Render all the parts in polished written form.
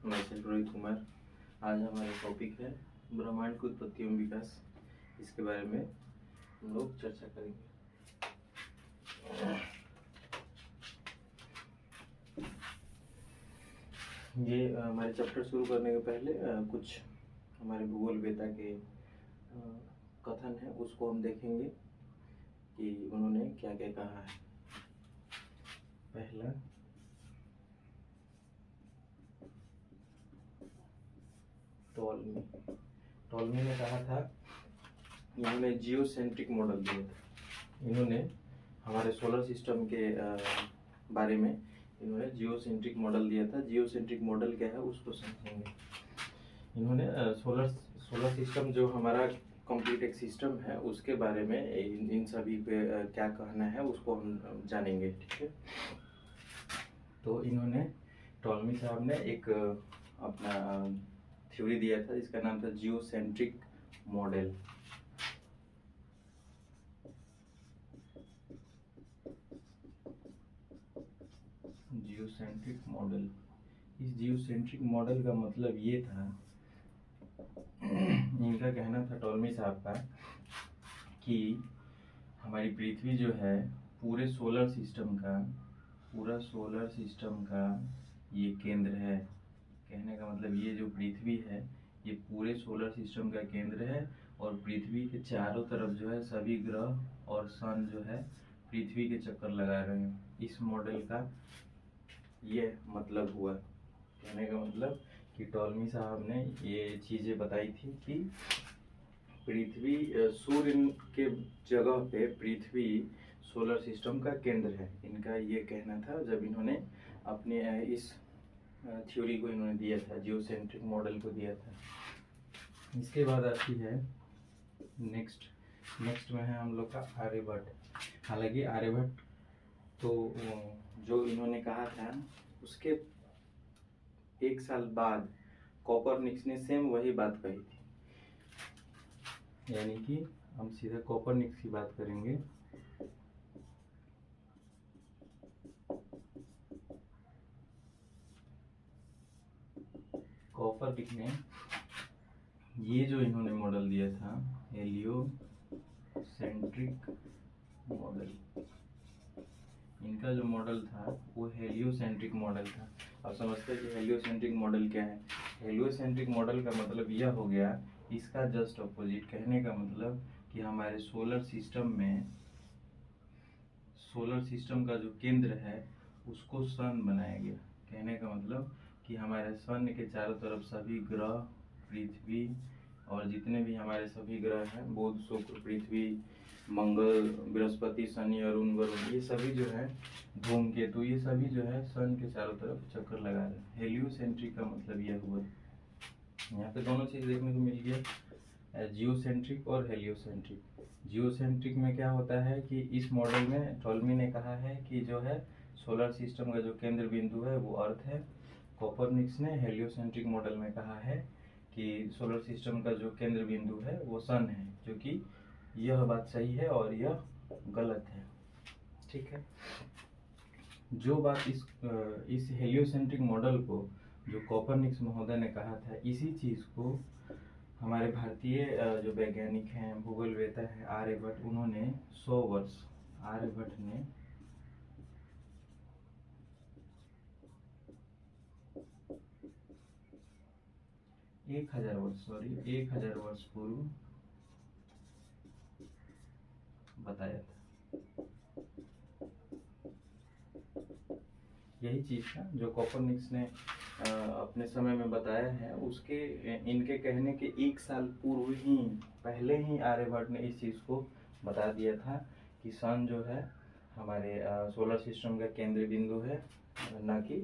मैं रोहित कुमार। आज हमारा टॉपिक है ब्रह्मांड की उत्पत्ति एवं विकास। इसके बारे में हम लोग चर्चा करेंगे। ये हमारे चैप्टर शुरू करने के पहले कुछ हमारे भूगोल वेता के कथन है, उसको हम देखेंगे कि उन्होंने क्या क्या कहा है। पहला, टॉलमी ने कहा था, इन्होंने जियोसेंट्रिक मॉडल दिया था। इन्होंने हमारे सोलर सिस्टम के बारे में इन्होंने जियोसेंट्रिक मॉडल दिया था। जियोसेंट्रिक मॉडल क्या है उसको समझेंगे। इन्होंने सोलर सिस्टम जो हमारा कंप्लीट एक सिस्टम है उसके बारे में इन सभी पे क्या कहना है उसको हम जानेंगे। ठीक है, तो इन्होंने टॉलमी साहब ने एक अपना थ्योरी दिया था जिसका नाम था जियोसेंट्रिक मॉडल। जियोसेंट्रिक मॉडल, इस जियोसेंट्रिक मॉडल का मतलब ये था, इनका कहना था टॉलमी साहब का कि हमारी पृथ्वी जो है पूरे सोलर सिस्टम का ये केंद्र है। कहने का मतलब ये जो पृथ्वी है ये पूरे सोलर सिस्टम का केंद्र है और पृथ्वी के चारों तरफ जो है सभी ग्रह और सन जो है पृथ्वी के चक्कर लगा रहे हैं। इस मॉडल का ये मतलब हुआ। कहने का मतलब कि टॉलमी साहब ने ये चीज़ें बताई थी कि पृथ्वी सूर्य के जगह पे पृथ्वी सोलर सिस्टम का केंद्र है। इनका ये कहना था जब इन्होंने अपने इस थ्योरी को इन्होंने दिया था, जियोसेंट्रिक मॉडल को दिया था। इसके बाद आती है नेक्स्ट में है हम लोग का आर्यभट्ट। हालांकि आर्यभट्ट तो जो इन्होंने कहा था उसके एक साल बाद कोपरनिकस ने सेम वही बात कही थी। यानी कि हम सीधा कोपरनिकस की बात करेंगे। कोपरनिकस ने ये जो इन्होंने मॉडल दिया था हेलियोसेंट्रिक मॉडल, इनका जो मॉडल था वो हेलियोसेंट्रिक मॉडल था। आप समझते हैं कि हेलियोसेंट्रिक मॉडल क्या है। हेलियोसेंट्रिक मॉडल का मतलब यह हो गया, इसका जस्ट अपोजिट। कहने का मतलब कि हमारे सोलर सिस्टम का जो केंद्र है उसको सन बनाया गया। कहने का मतलब कि हमारे सन के चारों तरफ सभी ग्रह, पृथ्वी और जितने भी हमारे सभी ग्रह हैं, बुध, शुक्र, पृथ्वी, मंगल, बृहस्पति, शनि, अरुण, वरुण, ये सभी जो है धूमकेतु, ये सभी जो है सन के चारों तरफ चक्कर लगा रहे हैं। हेलियोसेंट्रिक का मतलब यह हुआ। यहाँ पे दोनों चीज देखने को मिल गया, जियोसेंट्रिक और हेलियोसेंट्रिक। जियोसेंट्रिक में क्या होता है कि इस मॉडल में टॉलमी ने कहा है कि जो है सोलर सिस्टम का जो केंद्र बिंदु है वो अर्थ है। कोपरनिकस ने हेलियोसेंट्रिक मॉडल में कहा है कि सोलर सिस्टम का जो केंद्र बिंदु है वो सन है, जो कि यह बात सही है और यह गलत है। ठीक है, जो बात इस हेलियोसेंट्रिक मॉडल को जो कोपरनिकस महोदय ने कहा था, इसी चीज को हमारे भारतीय जो वैज्ञानिक हैं, भूगोलवेता है आर्यभट्ट, उन्होंने 100 वर्ष, आर्यभट्ट ने 1000 वर्ष पूर्व बताया था। यही चीज था जो कोपरनिकस ने अपने समय में बताया है, उसके इनके कहने के एक साल पूर्व ही, पहले ही आर्यभट्ट ने इस चीज को बता दिया था कि सन जो है हमारे सोलर सिस्टम का केंद्र बिंदु है, ना कि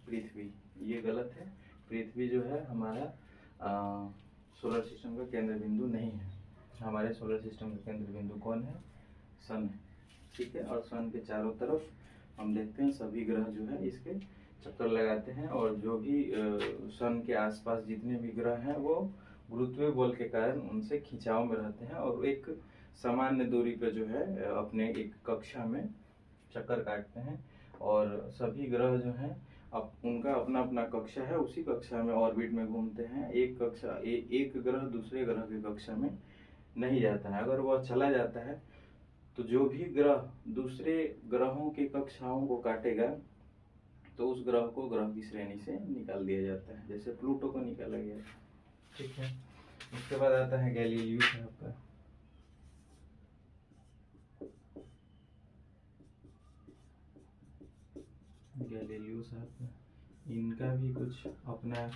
पृथ्वी। ये गलत है। पृथ्वी जो है हमारा सोलर सिस्टम का केंद्र बिंदु नहीं है। हमारे सोलर सिस्टम का केंद्र बिंदु कौन है? सन है। ठीक है, और सन के चारों तरफ हम देखते हैं सभी ग्रह जो है इसके चक्कर लगाते हैं, और जो भी सन के आसपास जितने भी ग्रह हैं वो गुरुत्वीय बल के कारण उनसे खिंचाव में रहते हैं और एक सामान्य दूरी पर जो है अपने एक कक्षा में चक्कर काटते हैं। और सभी ग्रह जो हैं अब उनका अपना अपना कक्षा है, उसी कक्षा में ऑर्बिट में घूमते हैं। एक कक्षा एक ग्रह दूसरे ग्रह की कक्षा में नहीं जाता है। अगर वह चला जाता है तो जो भी ग्रह दूसरे ग्रहों की कक्षाओं को काटेगा तो उस ग्रह को ग्रह की श्रेणी से निकाल दिया जाता है, जैसे प्लूटो को निकाला गया। ठीक है। उसके बाद आता है गैलीलियो साहब का। गैलीलियो साहब का इनका भी कुछ अपना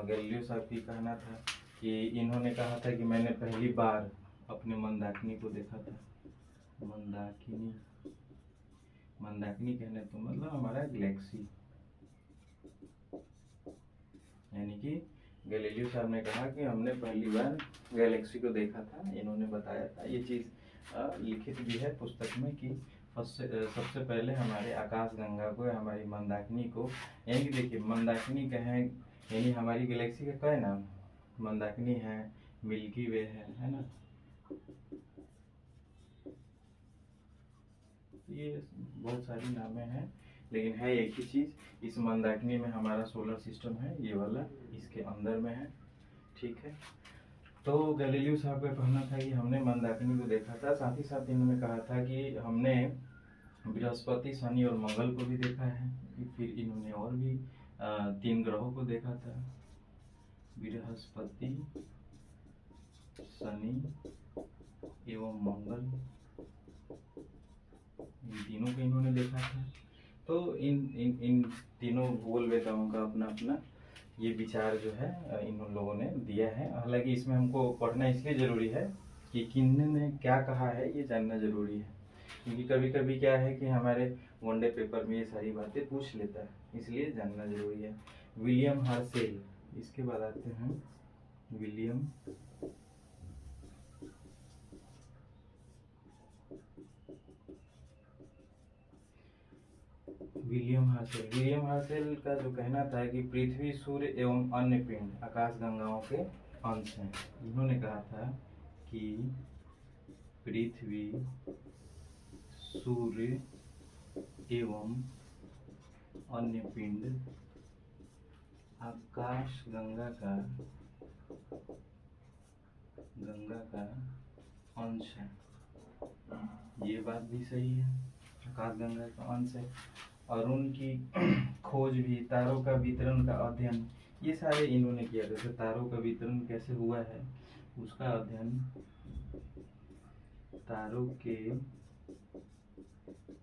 गैलीलियो साहब की कहना था कि इन्होंने कहा था कि मैंने पहली बार अपने मंदाकिनी को देखा था। मंदाकिनी, मंदाकिनी कहने तो मतलब हमारा गैलेक्सी, यानी कि गैलीलियो साहब ने कहा कि हमने पहली बार गैलेक्सी को देखा था। इन्होंने बताया था, ये चीज़ लिखित भी है पुस्तक में कि सबसे पहले हमारे आकाश गंगा को, हमारी मंदाकिनी को, यानी कि देखिए मंदाकिनी कहें यानी हमारी गैलेक्सी का क्या है नाम, मंदाकिनी है, मिल्की वे है ना। ये बहुत सारी नामें हैं लेकिन है एक ही चीज़। इस मंदाकिनी में हमारा सोलर सिस्टम है, ये वाला इसके अंदर में है। ठीक है। तो गैलीलियो साहब का कहना था कि हमने मंदाकिनी को देखा था। साथ ही साथ इन्होंने कहा था कि हमने बृहस्पति, शनि और मंगल को भी देखा है। फिर इन्होंने और भी 3 ग्रहों को देखा था, बृहस्पति, शनि एवं मंगल, इन तीनों को इन्होंने देखा था। तो इन तीनों भूगोलवेताओं का अपना अपना ये विचार जो है इन लोगों ने दिया है। हालांकि इसमें हमको पढ़ना इसलिए ज़रूरी है कि किन्ने क्या कहा है ये जानना ज़रूरी है, क्योंकि कभी कभी क्या है कि हमारे वनडे पेपर में ये सारी बातें पूछ लेता है, इसलिए जानना ज़रूरी है। विलियम हर्शेल, इसके बाद आते हैं विलियम विलियम हर्शेल का जो कहना था कि पृथ्वी, सूर्य एवं अन्य पिंड आकाश गंगाओं के अंश हैं। इन्होंने कहा था कि पृथ्वी, सूर्य एवं अन्य पिंड आकाश गंगा का अंश है। ये बात भी सही है, आकाश गंगा का अंश है। और उनकी खोज भी, तारों का वितरण का अध्ययन, ये सारे इन्होंने किया। जैसे तारों का वितरण कैसे हुआ है उसका अध्ययन, तारों के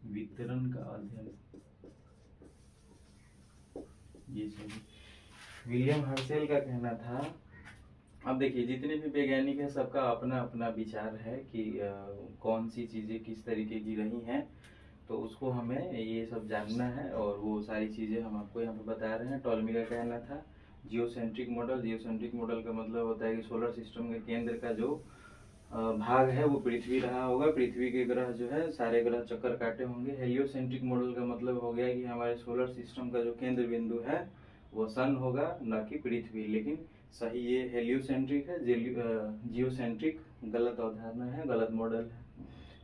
वितरण का अध्ययन, ये सभी विलियम हर्शेल का कहना था। अब देखिए जितने भी वैज्ञानिक हैं सबका अपना अपना विचार है कि कौन सी चीज़ें किस तरीके की रही हैं, तो उसको हमें ये सब जानना है और वो सारी चीज़ें हम आपको यहाँ पे बता रहे हैं। टॉलमी का कहना था जियोसेंट्रिक मॉडल। जियोसेंट्रिक मॉडल का मतलब होता है कि सोलर सिस्टम के केंद्र का जो भाग है वो पृथ्वी रहा होगा। पृथ्वी के ग्रह जो है सारे ग्रह चक्कर काटे होंगे। हेलियोसेंट्रिक मॉडल का मतलब हो गया कि हमारे सोलर सिस्टम का जो केंद्र बिंदु है वो सन होगा, न कि पृथ्वी। लेकिन सही ये हेलियोसेंट्रिक है, जियोसेंट्रिक गलत अवधारणा है, गलत मॉडल है।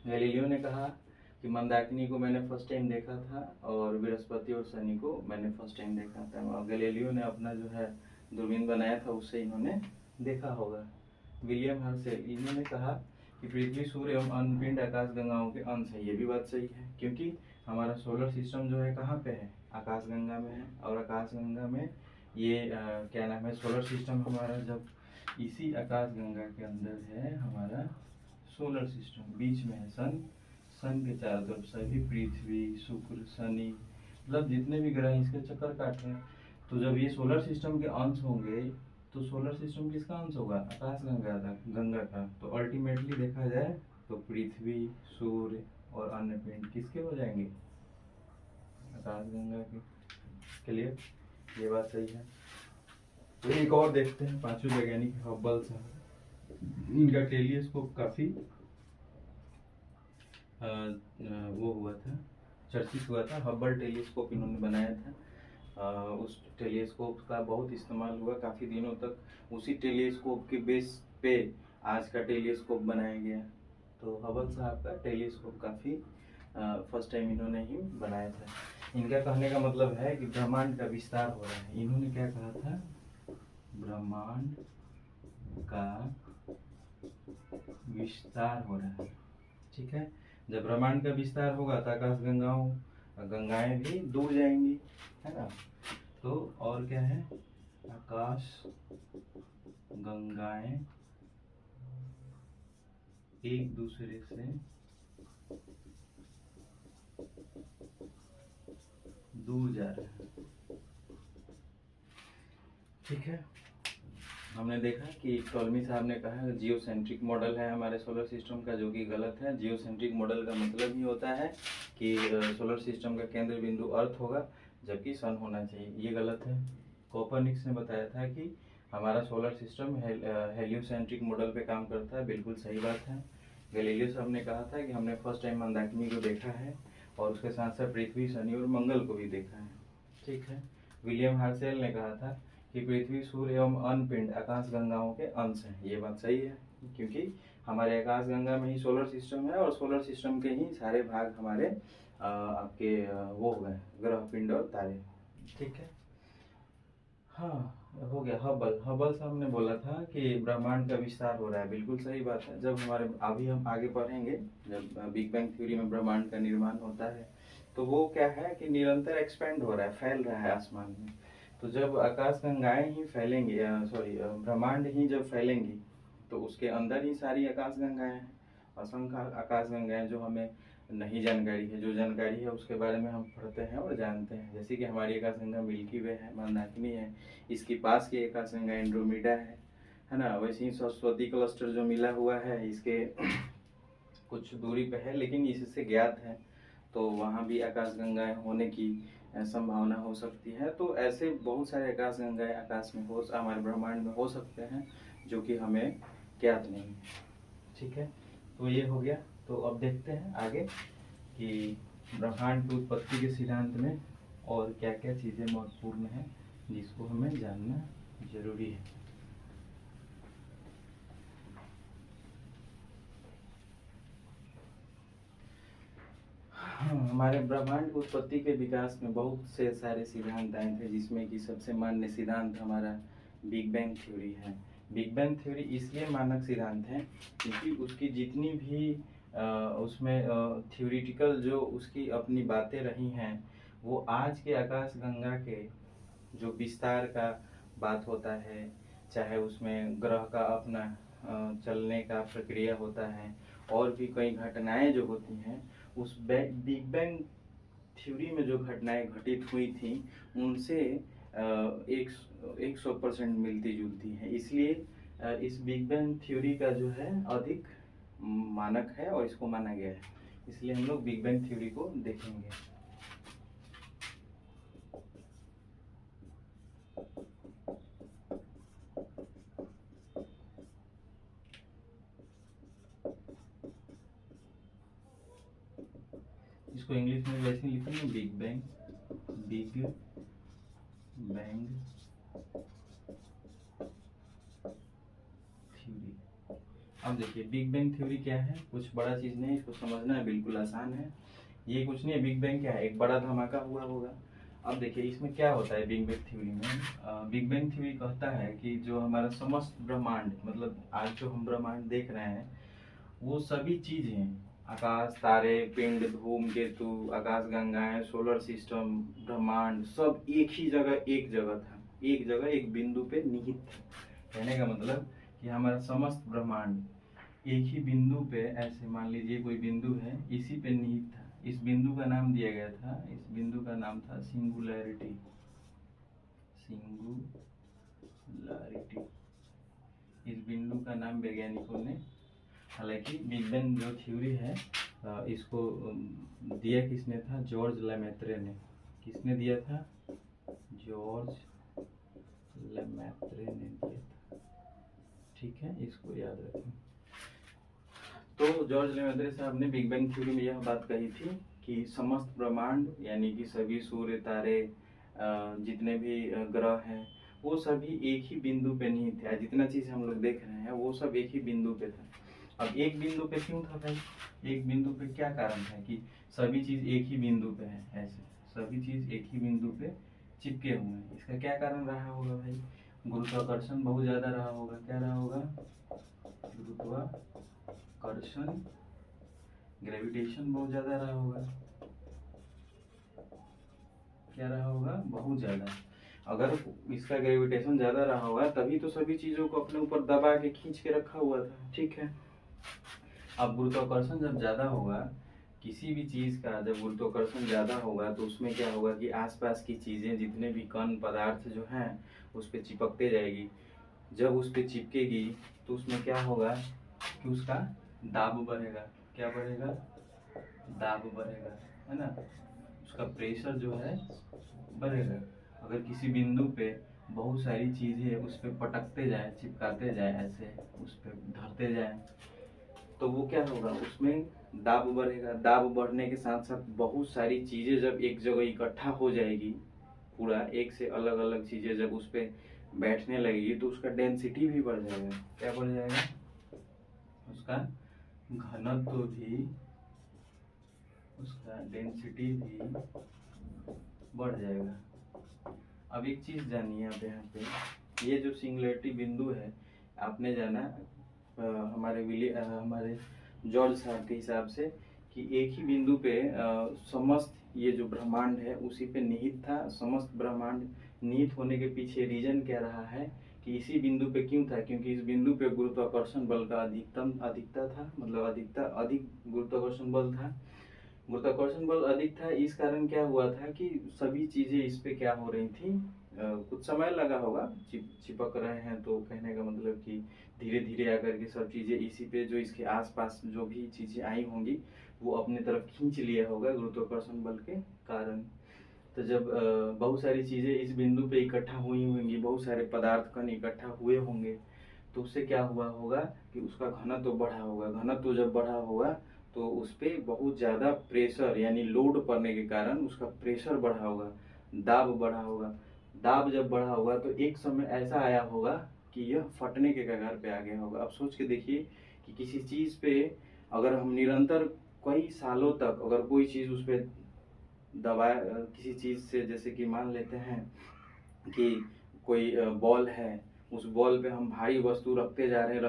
गैलीलियो ने कहा कि मंदाकिनी को मैंने फर्स्ट टाइम देखा था और बृहस्पति और शनि को मैंने फर्स्ट टाइम देखा था। और गैलीलियो ने अपना जो है दूरबीन बनाया था, उससे इन्होंने देखा होगा। विलियम हर्शेल, इन्होंने कहा कि पृथ्वी, सूर्य एवं अन्य पिंड आकाश गंगाओं के अंश है। ये भी बात सही है, क्योंकि हमारा सोलर सिस्टम जो है कहाँ पे है, आकाश गंगा में है। और आकाश गंगा में ये क्या नाम है, सोलर सिस्टम हमारा जब इसी आकाश गंगा के अंदर है हमारा सोलर सिस्टम, बीच में है सन के चारों तरफ सभी पृथ्वी, शुक्र, शनि, मतलब जितने भी ग्रह इसके चक्कर काट रहे हैं। तो जब ये सोलर सिस्टम के अंश होंगे तो सोलर सिस्टम किसका अंश होगा, आकाश गंगा का। तो अल्टीमेटली देखा जाए तो पृथ्वी, सूर्य और अन्य पिंड किसके हो जाएंगे, आकाश गंगा के। क्लियर, ये बात सही है। तो एक और देखते हैं, पांचवें वैज्ञानिक हब्बल साहब। इनका टेलीस्कोप काफी वो हुआ था, चर्चित हुआ था। हब्बल टेलीस्कोप इन्होंने बनाया था। उस टेलीस्कोप का बहुत इस्तेमाल हुआ काफ़ी दिनों तक। उसी टेलीस्कोप के बेस पे आज का टेलीस्कोप बनाया गया। तो हब्बल साहब का टेलीस्कोप काफ़ी फर्स्ट टाइम इन्होंने ही बनाया था। इनका कहने का मतलब है कि ब्रह्मांड का विस्तार हो रहा है। इन्होंने क्या कहा था, ब्रह्मांड का विस्तार हो रहा है। ठीक है, जब ब्रह्मांड का विस्तार होगा तो आकाश गंगाएं भी दूर जाएंगी, है ना। तो और क्या है, आकाश गंगाएं एक दूसरे से दूर जा रहे हैं। ठीक है, हमने देखा कि टॉलमी साहब ने कहा जियोसेंट्रिक मॉडल है हमारे सोलर सिस्टम का, जो कि गलत है। जियोसेंट्रिक मॉडल का मतलब ही होता है कि सोलर सिस्टम का केंद्र बिंदु अर्थ होगा, जबकि सन होना चाहिए, ये गलत है। कोपरनिकस ने बताया था कि हमारा सोलर सिस्टम हेलियोसेंट्रिक मॉडल पे काम करता है, बिल्कुल सही बात है। गैलीलियो साहब ने कहा था कि हमने फर्स्ट टाइम मंदाकिनी को देखा है और उसके साथ साथ पृथ्वी, शनि और मंगल को भी देखा है। ठीक है, विलियम हार्सेल ने कहा था कि पृथ्वी, सूर्य एवं अन्य पिंड आकाश गंगाओं के अंश हैं। ये बात सही है, क्योंकि हमारे आकाश गंगा में ही सोलर सिस्टम है और सोलर सिस्टम के ही सारे भाग हमारे आपके वो हो गए ग्रह, पिंड और तारे। ठीक है, हाँ हो गया। हबल साहब ने बोला था कि ब्रह्मांड का विस्तार हो रहा है, बिल्कुल सही बात है। जब हमारे अभी हम आगे पढ़ेंगे, जब बिग बैंग थ्योरी में ब्रह्मांड का निर्माण होता है तो वो क्या है कि निरंतर एक्सपेंड हो रहा है, फैल रहा है आसमान में। तो जब आकाश गंगाएं ही फैलेंगी, सॉरी ब्रह्मांड ही जब फैलेंगी तो उसके अंदर ही सारी आकाश गंगाएं हैं, असंख्य आकाश गंगाएं जो हमें नहीं जानकारी है। जो जानकारी है उसके बारे में हम पढ़ते हैं और जानते हैं, जैसे कि हमारी आकाश गंगा मिल्की वे है, मंदाकिनी है, इसकी पास की आकाश गंगा एंड्रोमेडा है ना। वैसे ही सरस्वती क्लस्टर जो मिला हुआ है इसके कुछ दूरी पे है, लेकिन इससे ज्ञात है, तो वहाँ भी आकाश गंगाएं होने की संभावना हो सकती है। तो ऐसे बहुत सारे आकाश गंगाएं आकाश में हो, हमारे ब्रह्मांड में हो सकते हैं, जो कि हमें ज्ञात नहीं है। ठीक है, तो ये हो गया। तो अब देखते हैं आगे कि ब्रह्मांड की उत्पत्ति के सिद्धांत में और क्या क्या चीज़ें महत्वपूर्ण हैं जिसको हमें जानना जरूरी है। हाँ, हमारे ब्रह्मांड की उत्पत्ति के विकास में बहुत से सारे सिद्धांत आए थे, जिसमें कि सबसे मान्य सिद्धांत हमारा बिग बैंग थ्योरी है। बिग बैंग थ्योरी इसलिए मानक सिद्धांत है क्योंकि उसकी जितनी भी उसमें थ्योरिटिकल जो उसकी अपनी बातें रही हैं, वो आज के आकाश गंगा के जो विस्तार का बात होता है, चाहे उसमें ग्रह का अपना चलने का प्रक्रिया होता है, और भी कई घटनाएं जो होती हैं, उस बिग बैंग थ्योरी में जो घटनाएं घटित हुई थी उनसे 100% मिलती जुलती हैं। इसलिए इस बिग बैंग थ्योरी का जो है अधिक मानक है और इसको माना गया है, इसलिए हम लोग बिग बैंग थ्योरी को देखेंगे। इसको इंग्लिश में वैसे लिखेंगे बिग बैंग थ्योरी। अब देखिए बिग बैंग थ्योरी क्या है, कुछ बड़ा चीज नहीं, इसको समझना है बिल्कुल आसान है। ये कुछ नहीं है, बिग बैंग क्या है, एक बड़ा धमाका हुआ होगा। अब देखिए इसमें क्या होता है बिग बैंग थ्योरी में, बिग बैंग थ्योरी कहता है कि जो हमारा समस्त ब्रह्मांड, मतलब आज जो हम ब्रह्मांड देख रहे हैं, वो सभी चीजें, आकाश, तारे, पिंड, धूमकेतु, आकाश गंगाएं, सोलर सिस्टम, ब्रह्मांड, सब एक ही जगह, एक जगह था, एक जगह एक बिंदु पे निहित था। कहने का मतलब कि हमारा समस्त ब्रह्मांड एक ही बिंदु पे, ऐसे मान लीजिए कोई बिंदु है, इसी पे निहित था। इस बिंदु का नाम दिया गया था, इस बिंदु का नाम था सिंगुलैरिटी। इस बिंदु का नाम वैज्ञानिकों ने, हालांकि बिग बैंग जो थ्योरी है इसको दिया किसने था, जॉर्ज लेमेत्रे ने। किसने दिया था, जॉर्ज लेमेत्रे ने दिया था। ठीक है, इसको याद रखें। तो जॉर्ज लेमेत्रे साहब ने बिग बैंग थ्योरी में यह बात कही थी कि समस्त ब्रह्मांड, यानी कि सभी सूर्य, तारे, जितने भी ग्रह हैं, वो सभी एक ही बिंदु पे नहीं थे। जितना चीज हम लोग देख रहे हैं वो सब एक ही बिंदु पे था। अब एक बिंदु पे क्यों था भाई, एक बिंदु पे क्या कारण है कि सभी चीज एक ही बिंदु पे है, ऐसे सभी चीज एक ही बिंदु पे चिपके हुए हैं। इसका क्या कारण रहा होगा भाई? गुरुत्वाकर्षण बहुत ज्यादा रहा होगा। क्या रहा होगा? गुरुत्वाकर्षण, ग्रेविटेशन बहुत ज्यादा रहा होगा। क्या रहा होगा? बहुत ज्यादा। अगर इसका ग्रेविटेशन ज्यादा रहा होगा तभी तो सभी चीजों को अपने ऊपर दबा के खींच के रखा हुआ था। ठीक है, अब गुरुत्वाकर्षण जब ज्यादा होगा, किसी भी चीज का जब गुरुत्वाकर्षण ज्यादा होगा तो उसमें क्या होगा कि आसपास की चीजें, जितने भी कण पदार्थ जो हैं उस पर चिपकते जाएगी। जब उस पर चिपकेगी तो उसमें क्या होगा कि उसका दाब बढ़ेगा। क्या बढ़ेगा? दाब बढ़ेगा, है ना। उसका प्रेशर जो है बढ़ेगा। अगर किसी बिंदु पे बहुत सारी चीजें उस पर पटकते जाए, चिपकाते जाए, ऐसे उस पर धरते जाए, तो वो क्या होगा? उसमें दाब बढ़ेगा। दाब बढ़ने के साथ साथ बहुत सारी चीजें जब एक जगह इकट्ठा हो जाएगी, पूरा एक से अलग अलग चीजें जब उस पर बैठने लगेगी तो उसका डेंसिटी भी बढ़ जाएगा। क्या बढ़ जाएगा? उसका घनत्व भी, उसका डेंसिटी भी बढ़ जाएगा। अब एक चीज जानिए आप यहाँ पे, ये जो सिंगुलरिटी बिंदु है, आपने जाना हमारे जॉर्ज साहब के हिसाब से कि एक ही बिंदु पे समस्त ये जो ब्रह्मांड है उसी पे निहित था। समस्त ब्रह्मांड निहित होने के पीछे रीजन क्या रहा है कि इसी बिंदु पे क्यों था? क्योंकि इस बिंदु पे गुरुत्वाकर्षण बल का अधिकता था, मतलब अधिक गुरुत्वाकर्षण बल था। गुरुत्वाकर्षण बल अधिक था, इस कारण क्या हुआ था कि सभी चीजें इस पे क्या हो रही थी, कुछ समय लगा होगा, चिपक रहे हैं, तो कहने का मतलब कि धीरे धीरे आकर के सब चीजें इसी पे, जो इसके आसपास जो भी चीजें आई होंगी वो अपने तरफ खींच लिया होगा गुरुत्वाकर्षण बल के कारण। तो जब बहुत सारी चीजें इस बिंदु पे इकट्ठा हुई होंगी, बहुत सारे पदार्थ कण इकट्ठा हुए होंगे, तो उससे क्या हुआ होगा कि उसका घनत्व बढ़ा होगा। घनत्व जब बढ़ा होगा तो उस पर बहुत ज़्यादा प्रेशर यानी लोड पड़ने के कारण उसका प्रेशर बढ़ा होगा, दाब बढ़ा होगा। दाब जब बढ़ा होगा तो एक समय ऐसा आया होगा कि यह फटने के कगार पे आ गया होगा। अब सोच के देखिए कि किसी चीज़ पे अगर हम निरंतर कई सालों तक अगर कोई चीज़ उस पर दबाए, किसी चीज़ से, जैसे कि मान लेते हैं कि कोई बॉल है, उस बॉल पे हम भारी वस्तु रखते जा रहे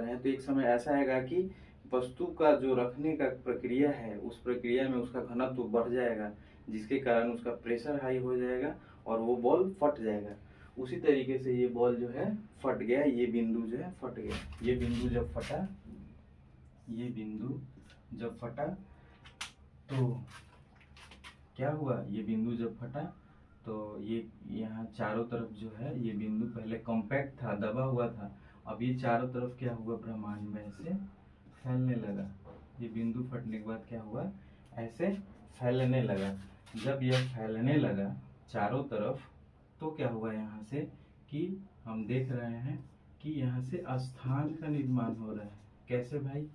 हैं तो एक समय ऐसा आएगा कि वस्तु का जो रखने का प्रक्रिया है उस प्रक्रिया में उसका घनत्व बढ़ जाएगा, जिसके कारण उसका प्रेशर हाई हो जाएगा और वो बॉल फट जाएगा। उसी तरीके से ये बॉल जो है फट गया, ये बिंदु जो है फट गया। ये बिंदु जब फटा, ये बिंदु जब फटा तो क्या हुआ? ये बिंदु जब फटा तो ये यहाँ चारों तरफ जो है, ये बिंदु पहले कॉम्पैक्ट था, दबा हुआ था, अब ये चारों तरफ क्या हुआ? ब्रह्मांड में ऐसे फैलने लगा। ये बिंदु फटने के बाद क्या हुआ? ऐसे फैलने लगा। जब यह फैलने लगा चारों तरफ तो क्या हुआ यहाँ से कि हम देख रहे हैं कि यहाँ से स्थान का निर्माण हो रहा है। कैसे भाई?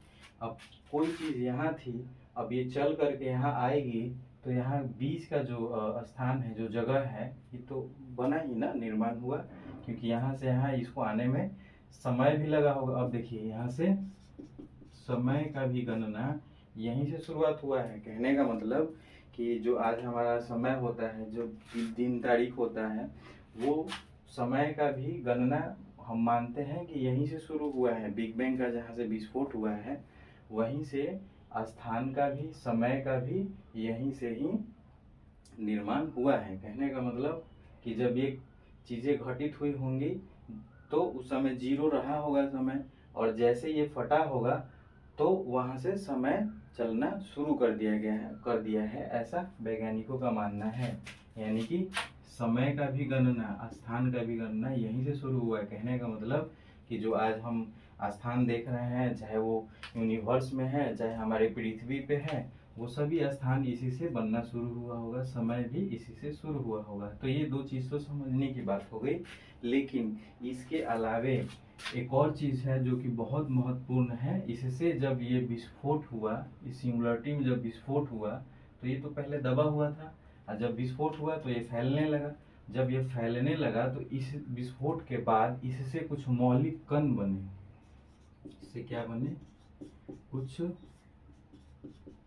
अब कोई चीज यहाँ थी, अब ये चल करके यहाँ आएगी तो यहाँ बीच का जो स्थान है, जो जगह है, ये तो बना ही ना, निर्माण हुआ, क्योंकि यहाँ से यहाँ इसको आने में समय भी लगा होगा। अब देखिए यहाँ से समय का भी गणना यहीं से शुरुआत हुआ है। कहने का मतलब कि जो आज हमारा समय होता है, जो दिन तारीख होता है, वो समय का भी गणना हम मानते हैं कि यहीं से शुरू हुआ है। बिग बैंग का जहाँ से विस्फोट हुआ है वहीं से स्थान का भी, समय का भी यहीं से ही निर्माण हुआ है। कहने का मतलब कि जब ये चीजें घटित हुई होंगी तो उस समय जीरो रहा होगा समय, और जैसे ये फटा होगा तो वहां से समय चलना शुरू कर दिया है, ऐसा वैज्ञानिकों का मानना है। यानी कि समय का भी गणना, स्थान का भी गणना यहीं से शुरू हुआ है। कहने का मतलब कि जो आज हम स्थान देख रहे हैं, चाहे वो यूनिवर्स में है, चाहे हमारे पृथ्वी पे है, वो सभी स्थान इसी से बनना शुरू हुआ होगा, समय भी इसी से शुरू हुआ होगा। तो ये दो चीज तो समझने की बात हो गई, लेकिन इसके अलावे एक और चीज है जो कि बहुत महत्वपूर्ण है। इससे जब ये विस्फोट हुआ, इस सिंगुलरिटी में जब विस्फोट हुआ तो ये तो पहले दबा हुआ था, और जब विस्फोट हुआ तो ये फैलने लगा। जब ये फैलने लगा तो इस विस्फोट के बाद इससे कुछ मौलिक कण बने। इससे क्या बने? कुछ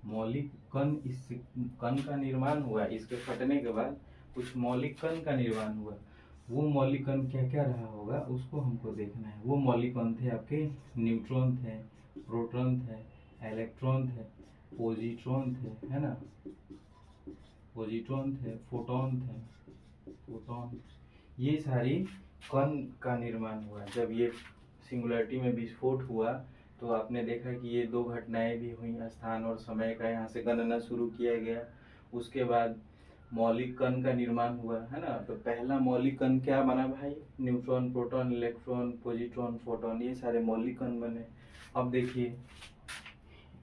मौलिक कण, इस कण का निर्माण हुआ, इसके फटने के बाद कुछ मौलिक कण का निर्माण हुआ। वो मौलिक कण क्या क्या रहा होगा उसको हमको देखना है। वो मौलिक कण थे आपके न्यूट्रॉन थे, प्रोटॉन थे, इलेक्ट्रॉन थे, पॉजिट्रॉन थे, है ना, पॉजिट्रॉन थे, फोटॉन, ये सारी कण का निर्माण हुआ। जब ये सिंगुलरिटी में विस्फोट हुआ तो आपने देखा कि ये दो घटनाएं भी हुई, स्थान और समय का यहाँ से गणना शुरू किया गया। उसके बाद मौलिक कण का निर्माण हुआ, है ना। तो पहला मौलिक कण क्या बना भाई, neutron, proton, electron, positron, photon, ये सारे मौलिक कण बने। अब देखिए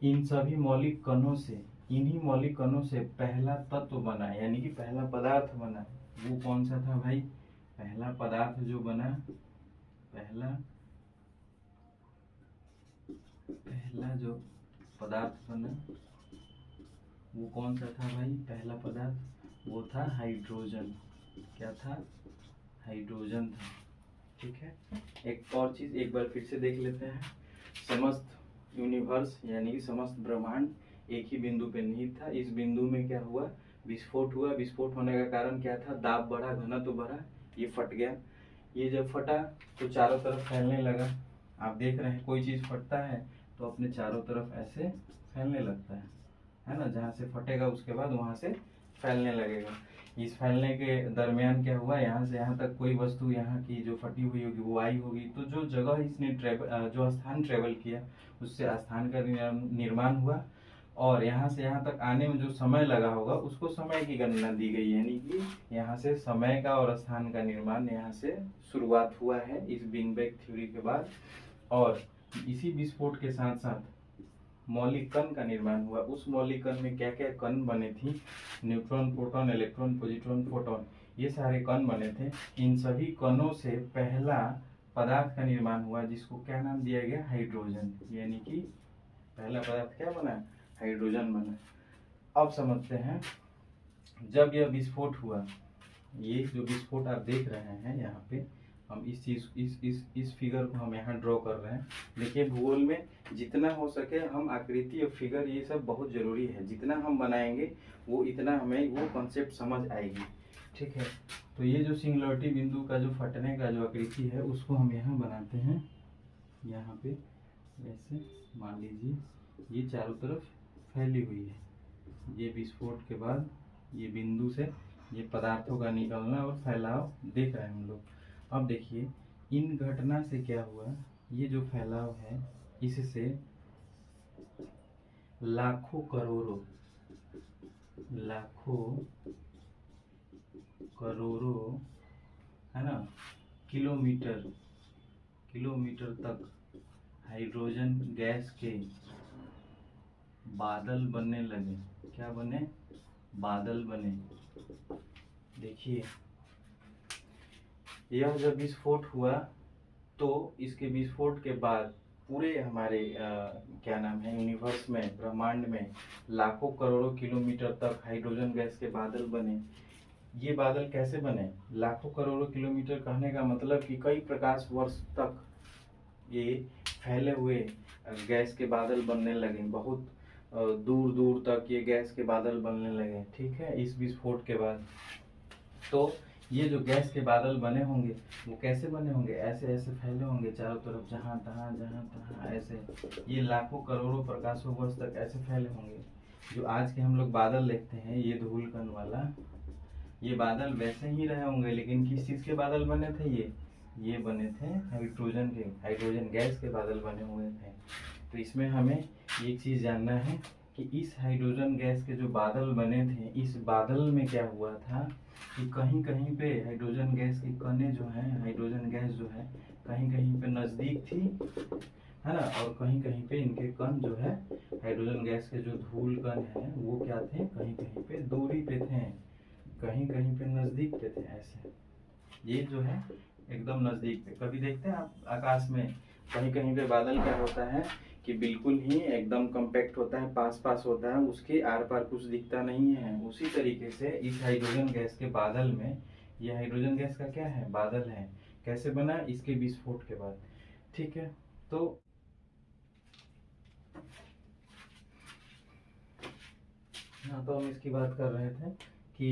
इन सभी मौलिक कणों से, इन्हीं मौलिक कणों से पहला तत्व बना, यानी कि पहला पदार्थ बना। वो कौन सा था भाई, पहला पदार्थ जो बना, पहला जो पदार्थ बना वो कौन सा था भाई, पहला पदार्थ वो था हाइड्रोजन। क्या था, हाइड्रोजन था। ठीक है, एक और चीज एक बार फिर से देख लेते हैं। समस्त यूनिवर्स यानी कि समस्त ब्रह्मांड एक ही बिंदु पे निहित था। इस बिंदु में क्या हुआ, विस्फोट हुआ। विस्फोट होने का कारण क्या था, दाब बढ़ा, घनत्व बढ़ा, ये फट गया। ये जब फटा तो चारों तरफ फैलने लगा। आप देख रहे हैं कोई चीज फटता है तो अपने चारों तरफ ऐसे फैलने लगता है ना। जहाँ से फटेगा उसके बाद वहां से फैलने लगेगा। इस फैलने के दरमियान क्या हुआ, यहाँ से यहाँ तक कोई वस्तु यहाँ की जो फटी हुई होगी वो आई होगी, तो जो जगह इसने जो स्थान ट्रेवल किया उससे स्थान का निर्माण हुआ। और यहाँ से यहाँ तक आने में जो समय लगा होगा उसको समय की गणना दी गई, यानी कि यहाँ से समय का और स्थान का निर्माण यहाँ से शुरुआत हुआ है इस बिग बैंग थ्योरी के बाद। और इसी विस्फोट के साथ साथ मौलिक कण का निर्माण हुआ। उस मौलिक कण में क्या क्या कण बने थी, neutron, proton, electron, positron, photon, ये सारे कण बने थे। इन सभी कणों से पहला पदार्थ का निर्माण हुआ जिसको क्या नाम दिया गया, हाइड्रोजन। यानी कि पहला पदार्थ क्या बना, हाइड्रोजन बना। अब समझते हैं जब यह विस्फोट हुआ, ये जो विस्फोट आप देख रहे हैं यहाँ पे, हम इस चीज इस फिगर को हम यहाँ ड्रॉ कर रहे हैं। देखिए भूगोल में जितना हो सके हम आकृति और फिगर ये सब बहुत जरूरी है। जितना हम बनाएंगे वो इतना हमें वो कॉन्सेप्ट समझ आएगी। ठीक है, तो ये जो सिंगुलरिटी बिंदु का जो फटने का जो आकृति है उसको हम यहाँ बनाते हैं। यहाँ पे ऐसे मान लीजिए ये चारों तरफ फैली हुई है। ये विस्फोट के बाद ये बिंदु से ये पदार्थों का निकलना और फैलाव देख रहे हैं हम लोग। अब देखिए इन घटना से क्या हुआ, ये जो फैलाव है इससे लाखों करोड़ों है ना किलोमीटर तक हाइड्रोजन गैस के बादल बनने लगे। क्या बने, बादल बने। देखिए यह जब विस्फोट हुआ तो इसके विस्फोट के बाद पूरे हमारे क्या नाम है यूनिवर्स में, ब्रह्मांड में लाखों करोड़ों किलोमीटर तक हाइड्रोजन गैस के बादल बने। ये बादल कैसे बने, लाखों करोड़ों किलोमीटर कहने का मतलब कि कई प्रकाश वर्ष तक ये फैले हुए गैस के बादल बनने लगे। बहुत दूर दूर तक ये गैस के बादल बनने लगे। ठीक है, इस विस्फोट के बाद तो ये जो गैस के बादल बने होंगे वो कैसे बने होंगे, ऐसे ऐसे फैले होंगे चारों तरफ, जहाँ तहाँ ऐसे। ये लाखों करोड़ों प्रकाशों वर्ष तक ऐसे फैले होंगे। जो आज के हम लोग बादल देखते हैं ये धूल कण वाला, ये बादल वैसे ही रहे होंगे, लेकिन किस चीज के बादल बने थे, ये बने थे हाइड्रोजन के, हाइड्रोजन गैस के बादल बने हुए थे। तो इसमें हमें एक चीज जानना है कि इस हाइड्रोजन गैस के जो बादल बने थे, इस बादल में क्या हुआ था कि कहीं कहीं पे हाइड्रोजन गैस की कणें जो है, हाइड्रोजन गैस जो है कहीं कहीं पे नजदीक थी, है ना, और कहीं कहीं पे इनके कण जो है हाइड्रोजन गैस के जो धूल कण है वो क्या थे, कहीं कहीं पे दूरी पे थे, कहीं कहीं पे नजदीक पे थे। ऐसे ये जो है एकदम नजदीक पे। कभी देखते हैं आप आकाश में कहीं कहीं पे बादल क्या होता है कि बिल्कुल ही एकदम कम्पैक्ट होता है, पास पास होता है, उसके आर पार कुछ दिखता नहीं है। उसी तरीके से इस हाइड्रोजन गैस के बादल में, ये हाइड्रोजन गैस का क्या है, बादल है। कैसे बना, इसके विस्फोट के बाद। ठीक है, तो हाँ, तो हम इसकी बात कर रहे थे कि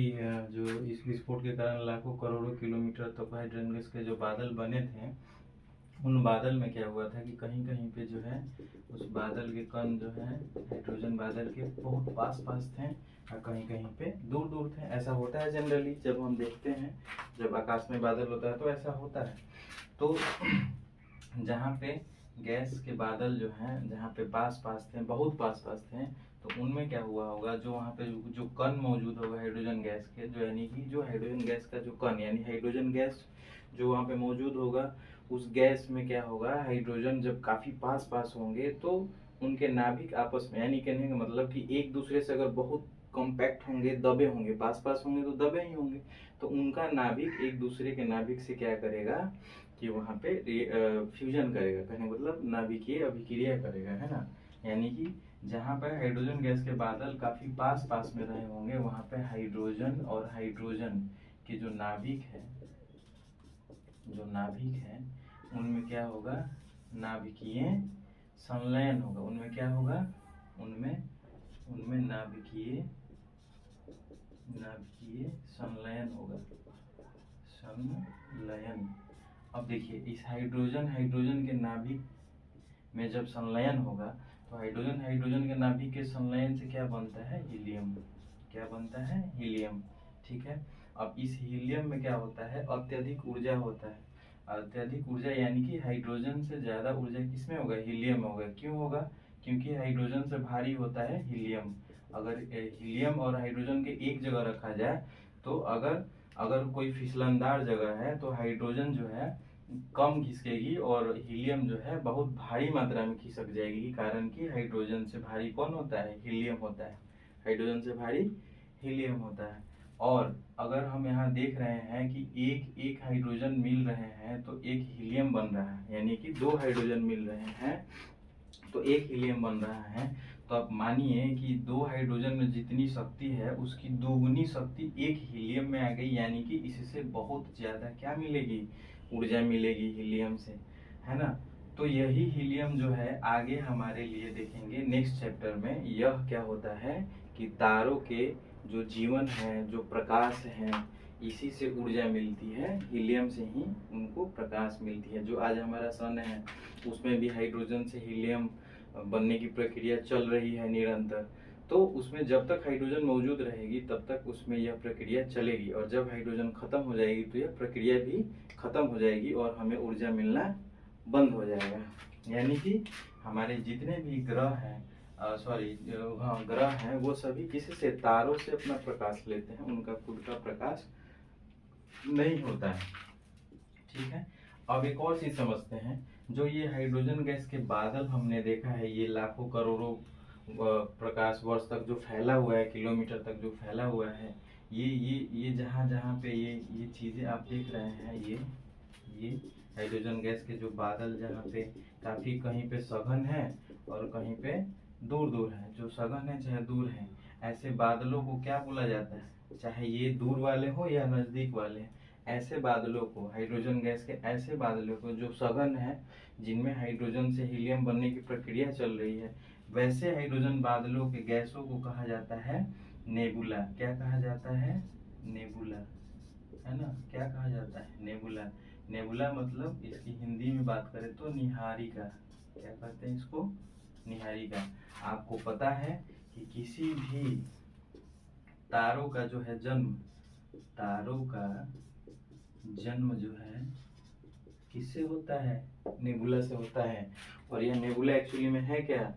जो इस विस्फोट के कारण लाखों करोड़ों किलोमीटर तक हाइड्रोजन गैस के जो बादल बने थे, उन बादल में क्या हुआ था कि कहीं कहीं पे जो है उस बादल के कण जो है हाइड्रोजन बादल के बहुत पास पास थे और कहीं कहीं पे दूर दूर थे। ऐसा होता है जनरली, जब हम देखते हैं, जब आकाश में बादल होता है तो ऐसा होता है। तो जहाँ पे गैस के बादल जो हैं, जहाँ पे पास पास थे, बहुत पास पास थे, तो उनमें क्या हुआ होगा, जो वहाँ पे जो कण मौजूद होगा हाइड्रोजन गैस के, जो यानी कि जो हाइड्रोजन गैस का जो कण यानी हाइड्रोजन गैस जो वहाँ पे मौजूद होगा, उस गैस में क्या होगा, हाइड्रोजन जब काफी पास पास होंगे तो उनके नाभिक आपस में, यानी कहने का मतलब कि एक दूसरे से अगर बहुत कॉम्पैक्ट होंगे, दबे होंगे, पास पास होंगे तो दबे ही होंगे, तो उनका नाभिक एक दूसरे के नाभिक से क्या करेगा कि वहाँ पे फ्यूजन करेगा, कहने का मतलब नाभिकीय अभिक्रिया करेगा, है ना। यानी कि जहाँ पर हाइड्रोजन गैस के बादल काफी पास पास में रहे होंगे, वहाँ पे हाइड्रोजन और हाइड्रोजन के जो नाभिक है उनमें क्या होगा, नाभिकीय संलयन होगा। उनमें क्या होगा, उनमें उनमें नाभिकीय संलयन होगा, संलयन। अब देखिए, इस हाइड्रोजन के नाभिक में जब संलयन होगा तो हाइड्रोजन के नाभिक के संलयन से क्या बनता है, हीलियम। क्या बनता है, हीलियम। ठीक है। अब इस हीलियम में क्या होता है, अत्यधिक ऊर्जा होता है। अत्यधिक ऊर्जा यानी कि हाइड्रोजन से ज्यादा ऊर्जा किसमें होगा, हीलियम में होगा। क्यों होगा, क्योंकि हाइड्रोजन से भारी होता है हीलियम। अगर हीलियम और हाइड्रोजन के एक जगह रखा जाए तो अगर कोई फिसलनदार जगह है तो हाइड्रोजन जो है कम खिसकेगी और हीलियम जो है बहुत भारी मात्रा में खिसक जाएगी, कारण कि हाइड्रोजन से भारी कौन होता है, हीलियम होता है। हाइड्रोजन से भारी हीलियम होता है। और अगर हम यहाँ देख रहे हैं कि एक एक हाइड्रोजन मिल रहे हैं तो एक हीलियम बन रहा है, यानी कि दो हाइड्रोजन मिल रहे हैं तो एक हीलियम बन रहा है। तो आप मानिए कि दो हाइड्रोजन में जितनी शक्ति है उसकी दोगुनी शक्ति एक हीलियम में आ गई, यानी कि इससे बहुत ज्यादा क्या मिलेगी, ऊर्जा मिलेगी हीलियम से, है ना। तो यही हीलियम जो है आगे हमारे लिए देखेंगे नेक्स्ट चैप्टर में, यह क्या होता है कि तारों के जो जीवन है, जो प्रकाश है, इसी से ऊर्जा मिलती है, हीलियम से ही उनको प्रकाश मिलती है। जो आज हमारा सन है उसमें भी हाइड्रोजन से हीलियम बनने की प्रक्रिया चल रही है निरंतर। तो उसमें जब तक हाइड्रोजन मौजूद रहेगी तब तक उसमें यह प्रक्रिया चलेगी, और जब हाइड्रोजन खत्म हो जाएगी तो यह प्रक्रिया भी खत्म हो जाएगी और हमें ऊर्जा मिलना बंद हो जाएगा। यानी कि हमारे जितने भी ग्रह हैं, ग्रह हैं, वो सभी किसी से, तारों से अपना प्रकाश लेते हैं, उनका खुद का प्रकाश नहीं होता है। ठीक है। अब एक और चीज समझते हैं, जो ये हाइड्रोजन गैस के बादल हमने देखा है, ये लाखों करोड़ों प्रकाश वर्ष तक जो फैला हुआ है, किलोमीटर तक जो फैला हुआ है, ये जहाँ जहाँ पे ये चीजें आप देख रहे हैं, ये हाइड्रोजन गैस के जो बादल जहाँ पे काफी कहीं पे सघन है और कहीं पे दूर दूर है, जो सघन है चाहे दूर है, ऐसे बादलों को क्या बोला जाता है, चाहे ये दूर वाले हो या नजदीक वाले, ऐसे बादलों को, हाइड्रोजन गैस के ऐसे बादलों को जो सघन है, जिनमें हाइड्रोजन से हीलियम बनने की प्रक्रिया चल रही है, वैसे हाइड्रोजन बादलों के गैसों को कहा जाता है नेबुला। क्या कहा जाता है, नेबुला, है ना। क्या कहा जाता है, नेबुला। नेबुला मतलब इसकी हिंदी में बात करें तो निहारिका। क्या कहते हैं इसको, निहारिका। आपको पता है कि किसी भी तारों का जो है जन्म, तारों का जन्म जो है किससे होता है, नेबुला से होता है। और यह नेबुला एक्चुअली में है क्या,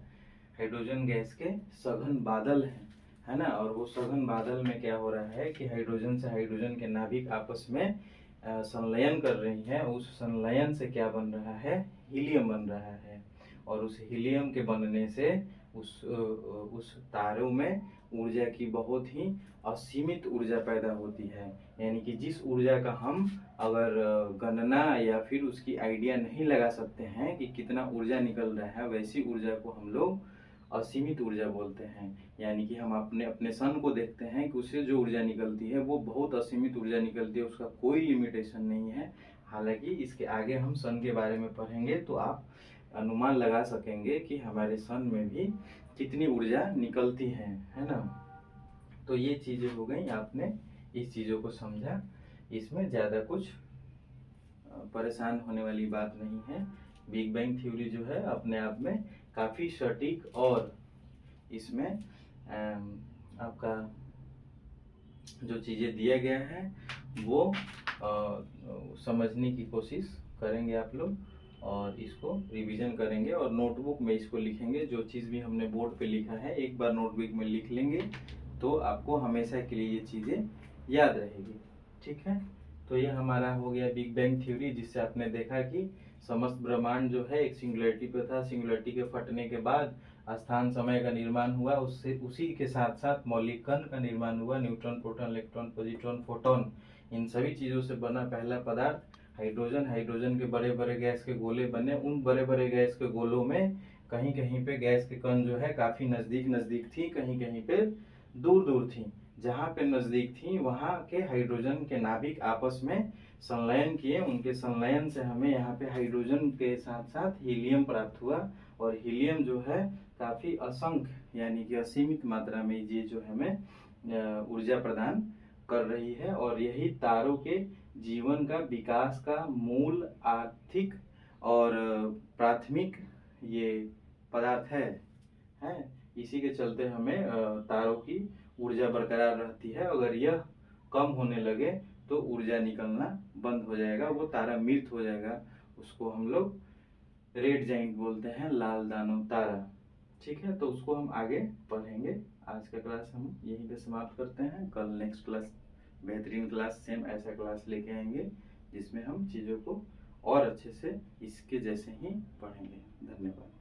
हाइड्रोजन गैस के सघन बादल है ना। और वो सघन बादल में क्या हो रहा है कि हाइड्रोजन से हाइड्रोजन के नाभिक आपस में संलयन कर रही हैं। उस संलयन से क्या बन रहा है, हीलियम बन रहा है। और उस हीलियम के बनने से उस तारों में ऊर्जा की बहुत ही असीमित ऊर्जा पैदा होती है। यानी कि जिस ऊर्जा का हम अगर गणना या फिर उसकी आइडिया नहीं लगा सकते हैं कि कितना ऊर्जा निकल रहा है, वैसी ऊर्जा को हम लोग असीमित ऊर्जा बोलते हैं। यानी कि हम अपने सन को देखते हैं कि उससे जो ऊर्जा निकलती है वो बहुत असीमित ऊर्जा निकलती है, उसका कोई लिमिटेशन नहीं है। हालांकि इसके आगे हम सन के बारे में पढ़ेंगे तो आप अनुमान लगा सकेंगे कि हमारे सन में भी कितनी ऊर्जा निकलती है ना। तो ये चीज़ें हो गई, आपने इस चीज़ों को समझा। इसमें ज़्यादा कुछ परेशान होने वाली बात नहीं है। बिग बैंग थ्योरी जो है अपने आप में काफ़ी सटीक, और इसमें आपका जो चीज़ें दिया गया है वो समझने की कोशिश करेंगे आप लोग, और इसको रिवीजन करेंगे और नोटबुक में इसको लिखेंगे। जो चीज़ भी हमने बोर्ड पे लिखा है एक बार नोटबुक में लिख लेंगे तो आपको हमेशा के लिए ये चीज़ें याद रहेगी। ठीक है, तो ये हमारा हो गया बिग बैंग थ्योरी, जिससे आपने देखा कि समस्त ब्रह्मांड जो है एक सिंगुलरिटी पे था। सिंगुलरिटी के फटने के बाद स्थान समय का निर्माण हुआ, उससे उसी के साथ साथ मौलिक कण का निर्माण हुआ। Neutron, proton, electron, positron, photon, इन सभी चीज़ों से बना पहला पदार्थ हाइड्रोजन। हाइड्रोजन के बड़े बड़े गैस के गोले बने। उन बड़े बड़े गैस के गोलों में कहीं कहीं पे गैस के कण जो है काफ़ी नज़दीक नज़दीक थी, कहीं कहीं पे दूर दूर थी। जहाँ पे नज़दीक थी वहाँ के हाइड्रोजन के नाभिक आपस में संलयन किए। उनके संलयन से हमें यहाँ पे हाइड्रोजन के साथ साथ हीलियम प्राप्त हुआ, और हीलियम जो है काफ़ी असंख्य यानी कि असीमित मात्रा में ये जो हमें ऊर्जा प्रदान कर रही है। और यही तारों के जीवन का विकास का मूल, आर्थिक और प्राथमिक ये पदार्थ है। इसी के चलते हमें तारों की ऊर्जा बरकरार रहती है। अगर यह कम होने लगे तो ऊर्जा निकलना बंद हो जाएगा, वो तारा मृत हो जाएगा। उसको हम लोग रेड जाइंट बोलते हैं, लाल दानव तारा। ठीक है, तो उसको हम आगे पढ़ेंगे। आज का क्लास हम यहीं पे समाप्त करते हैं। कल नेक्स्ट क्लास बेहतरीन क्लास, सेम ऐसा क्लास लेके आएंगे जिसमें हम चीज़ों को और अच्छे से इसके जैसे ही पढ़ेंगे। धन्यवाद।